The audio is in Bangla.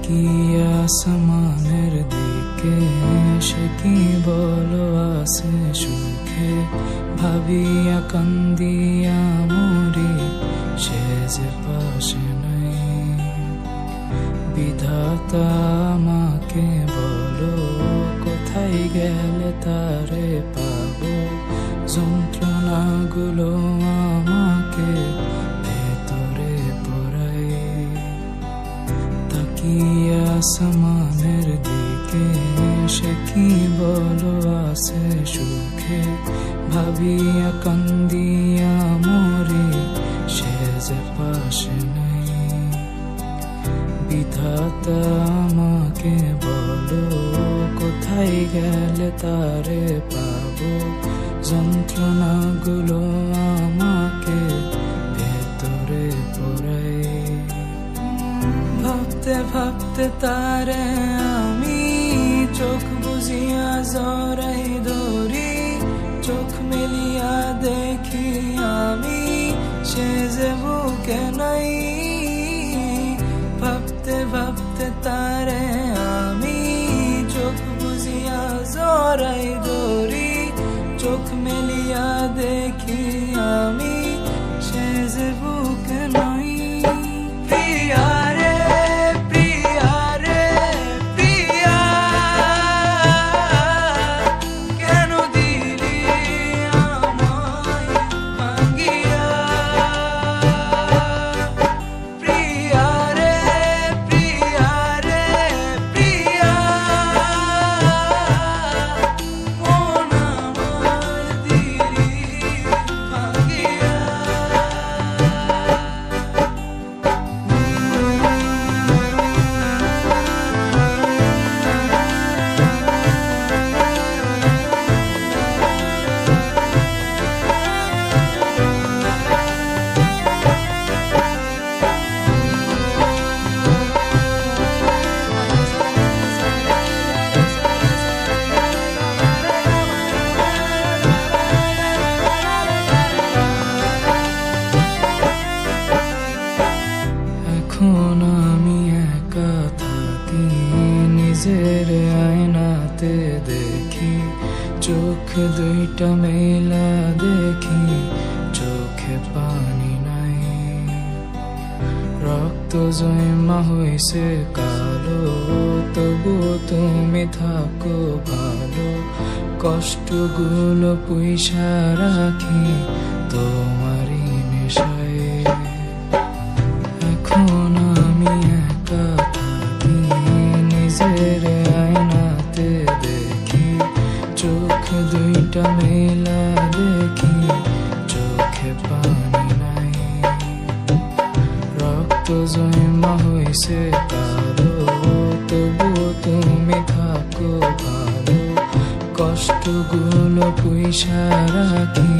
তাকিয়ে আসমানের দিকে সে কি বলো আছে সুখে ভাবিয়া কান্দিয়া মরি সে যে পাশে নাই। বিধাতা আমাকে বলো কোথায় গেলে তারে পাবো, যন্ত্রণাগুলো আমাকে ভেতরে পোড়ায়। তাকিয়ে আসমানের দিকে সে কি বলো আছে সুখে ভাবিয়া কান্দিয়া মরি সে যে পাশে নাই। বিধাতা আমাকে বলো কোথায় গেলে তারে পাবো, যন্ত্রণাগুলো আমাকে ভেতরে পোড়ায়। ভাবতে ভাবতে তারে আমি চোখ বুঝিয়া জড়াই ধরি, চোখ মেলিয়া দেখি আমি সে যে বুকে নাই। ভাবতে ভাবতে তারে আমি চোখ বুঝিয়া জড়াই ধরি, চোখ মেলিয়া দেখি আমি সে যে বুকে নাই। প্রিয়া রে প্রিয়া রে প্রিয়া, কেন দিলি আমায় ভাঙিয়া। প্রিয়া রে প্রিয়া রে প্রিয়া, মন আমার দিলি ভাঙিয়া। এখন আমি একা থাকি, নিজের আয়নাতে দেখি, চোখ দুইটা মেলা দেখি, চোখে পানি নাই। রক্ত জমা হইছে কালো, তবু তুমি থাকো ভালো, কষ্টগুলো পুইসা রাখি তোমারই নেশায়। এখন আমি একা থাকি, নিজের আয়নাতে দেখি, চোখ দুইটা মেলা দেখি, চোখে পানি নাই। রক্ত জমা হইছে কালো, তবু তুমি থাকো ভালো, কষ্টগুলো পুইসা রাখি